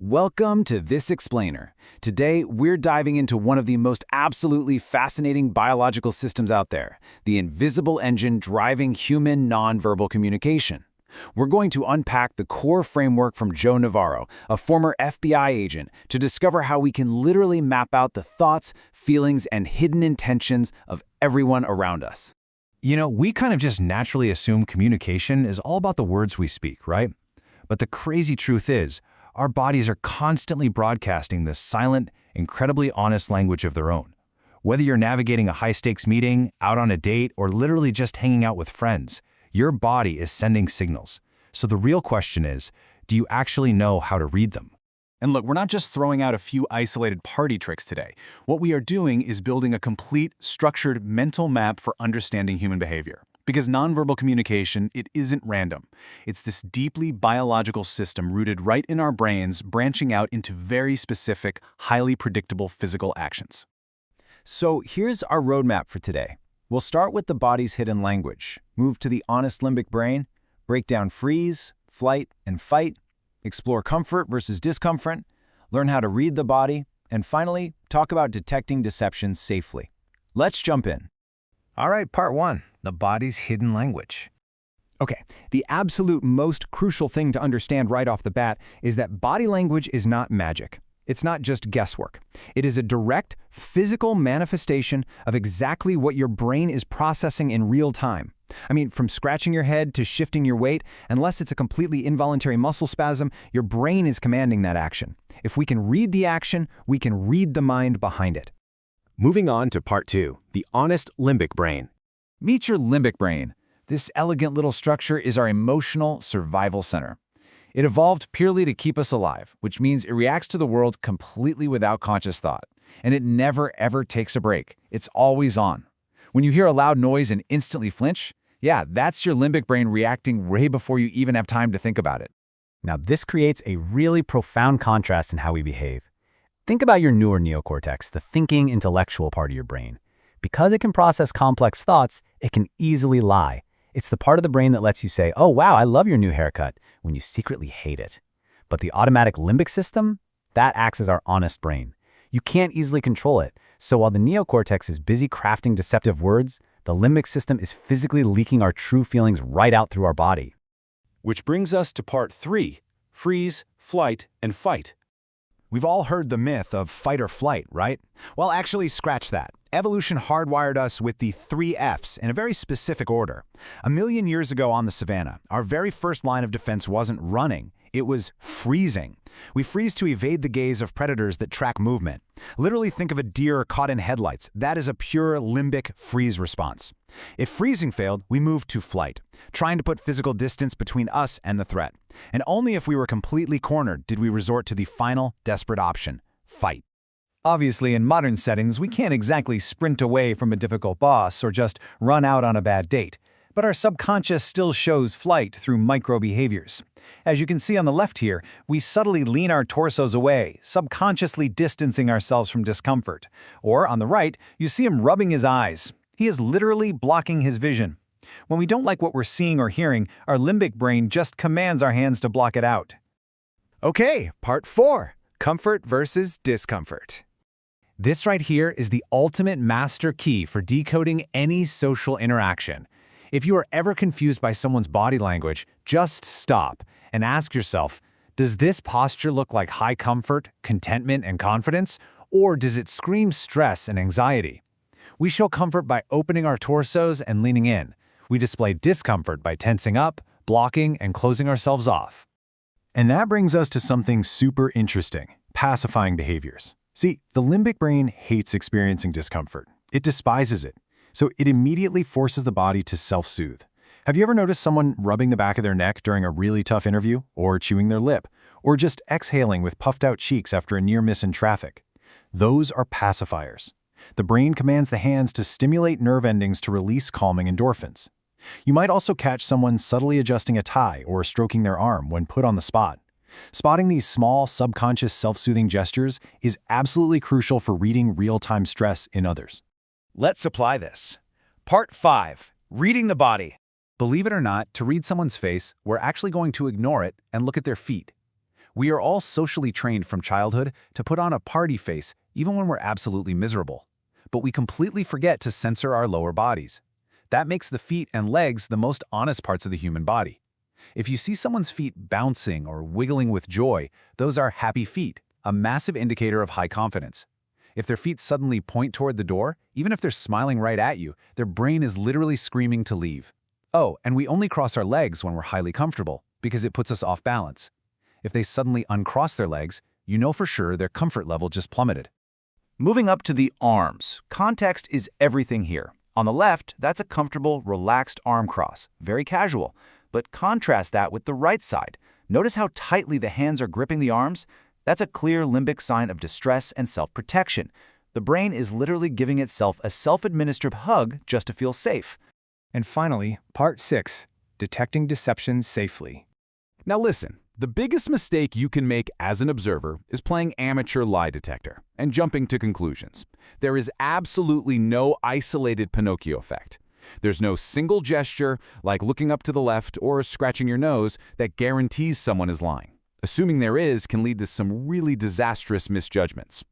Welcome to This Explainer. Today, we're diving into one of the most absolutely fascinating biological systems out there, the invisible engine driving human nonverbal communication. We're going to unpack the core framework from Joe Navarro, a former FBI agent, to discover how we can literally map out the thoughts, feelings, and hidden intentions of everyone around us. You know, we kind of just naturally assume communication is all about the words we speak, right? But the crazy truth is, our bodies are constantly broadcasting this silent, incredibly honest language of their own. Whether you're navigating a high-stakes meeting, out on a date, or literally just hanging out with friends, your body is sending signals. So the real question is, do you actually know how to read them? And look, we're not just throwing out a few isolated party tricks today. What we are doing is building a complete, structured mental map for understanding human behavior. Because nonverbal communication, it isn't random. It's this deeply biological system rooted right in our brains, branching out into very specific, highly predictable physical actions. So here's our roadmap for today. We'll start with the body's hidden language, move to the honest limbic brain, break down freeze, flight, and fight, explore comfort versus discomfort, learn how to read the body, and finally, talk about detecting deception safely. Let's jump in. All right, part one, the body's hidden language. Okay, the absolute most crucial thing to understand right off the bat is that body language is not magic. It's not just guesswork. It is a direct, physical manifestation of exactly what your brain is processing in real time. I mean, from scratching your head to shifting your weight, unless it's a completely involuntary muscle spasm, your brain is commanding that action. If we can read the action, we can read the mind behind it. Moving on to part two, the honest limbic brain. Meet your limbic brain. This elegant little structure is our emotional survival center. It evolved purely to keep us alive, which means it reacts to the world completely without conscious thought. And it never, ever takes a break. It's always on. When you hear a loud noise and instantly flinch, yeah, that's your limbic brain reacting way before you even have time to think about it. Now, this creates a really profound contrast in how we behave. Think about your newer neocortex, the thinking intellectual part of your brain. Because it can process complex thoughts, it can easily lie. It's the part of the brain that lets you say, "Oh, wow, I love your new haircut," when you secretly hate it. But the automatic limbic system, that acts as our honest brain. You can't easily control it. So while the neocortex is busy crafting deceptive words, the limbic system is physically leaking our true feelings right out through our body. Which brings us to part three, freeze, flight, and fight. We've all heard the myth of fight or flight, right? Well, actually, scratch that. Evolution hardwired us with the 3 Fs in a very specific order. A million years ago on the savannah, our very first line of defense wasn't running, it was freezing. We freeze to evade the gaze of predators that track movement. Literally think of a deer caught in headlights. That is a pure limbic freeze response. If freezing failed, we moved to flight, trying to put physical distance between us and the threat. And only if we were completely cornered did we resort to the final, desperate option, fight. Obviously, in modern settings, we can't exactly sprint away from a difficult boss or just run out on a bad date. But our subconscious still shows flight through micro-behaviors. As you can see on the left here, we subtly lean our torsos away, subconsciously distancing ourselves from discomfort. Or on the right, you see him rubbing his eyes. He is literally blocking his vision. When we don't like what we're seeing or hearing, our limbic brain just commands our hands to block it out. Okay, part four, comfort versus discomfort. This right here is the ultimate master key for decoding any social interaction. If you are ever confused by someone's body language, just stop and ask yourself, does this posture look like high comfort, contentment, and confidence, or does it scream stress and anxiety? We show comfort by opening our torsos and leaning in. We display discomfort by tensing up, blocking, and closing ourselves off. And that brings us to something super interesting, pacifying behaviors. See, the limbic brain hates experiencing discomfort. It despises it. So it immediately forces the body to self-soothe. Have you ever noticed someone rubbing the back of their neck during a really tough interview, or chewing their lip, or just exhaling with puffed out cheeks after a near miss in traffic? Those are pacifiers. The brain commands the hands to stimulate nerve endings to release calming endorphins. You might also catch someone subtly adjusting a tie or stroking their arm when put on the spot. Spotting these small, subconscious self-soothing gestures is absolutely crucial for reading real-time stress in others. Let's apply this. Part 5, reading the body. Believe it or not, to read someone's face, we're actually going to ignore it and look at their feet. We are all socially trained from childhood to put on a party face even when we're absolutely miserable. But we completely forget to censor our lower bodies. That makes the feet and legs the most honest parts of the human body. If you see someone's feet bouncing or wiggling with joy, those are happy feet, a massive indicator of high confidence. If their feet suddenly point toward the door, even if they're smiling right at you, their brain is literally screaming to leave. Oh, and we only cross our legs when we're highly comfortable, because it puts us off balance. If they suddenly uncross their legs, you know for sure their comfort level just plummeted. Moving up to the arms, context is everything here. On the left, that's a comfortable, relaxed arm cross, very casual. But contrast that with the right side. Notice how tightly the hands are gripping the arms? That's a clear limbic sign of distress and self-protection. The brain is literally giving itself a self-administered hug just to feel safe. And finally, Part 6, Detecting Deception Safely. Now listen, the biggest mistake you can make as an observer is playing amateur lie detector and jumping to conclusions. There is absolutely no isolated Pinocchio effect. There's no single gesture, like looking up to the left or scratching your nose, that guarantees someone is lying. Assuming there is can lead to some really disastrous misjudgments.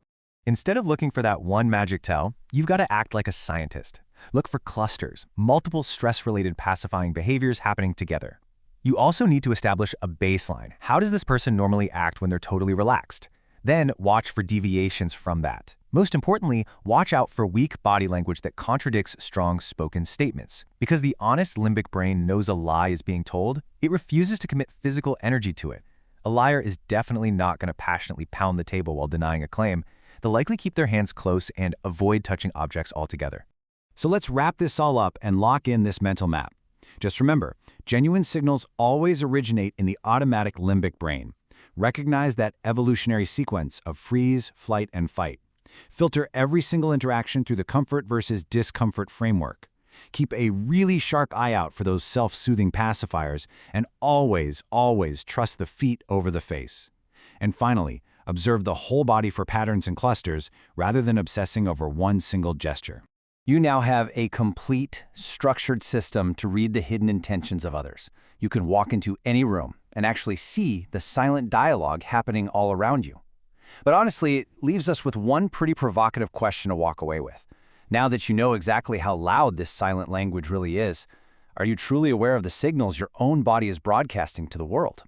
Instead of looking for that one magic tell, you've got to act like a scientist. Look for clusters, multiple stress-related pacifying behaviors happening together. You also need to establish a baseline. How does this person normally act when they're totally relaxed? Then watch for deviations from that. Most importantly, watch out for weak body language that contradicts strong spoken statements. Because the honest limbic brain knows a lie is being told, it refuses to commit physical energy to it. A liar is definitely not going to passionately pound the table while denying a claim. They'll likely keep their hands close and avoid touching objects altogether. So let's wrap this all up and lock in this mental map. Just remember, genuine signals always originate in the automatic limbic brain. Recognize that evolutionary sequence of freeze, flight, and fight. Filter every single interaction through the comfort versus discomfort framework. Keep a really sharp eye out for those self-soothing pacifiers, and always, always trust the feet over the face. And finally, observe the whole body for patterns and clusters rather than obsessing over one single gesture. You now have a complete, structured system to read the hidden intentions of others. You can walk into any room and actually see the silent dialogue happening all around you. But honestly, it leaves us with one pretty provocative question to walk away with. Now that you know exactly how loud this silent language really is, are you truly aware of the signals your own body is broadcasting to the world?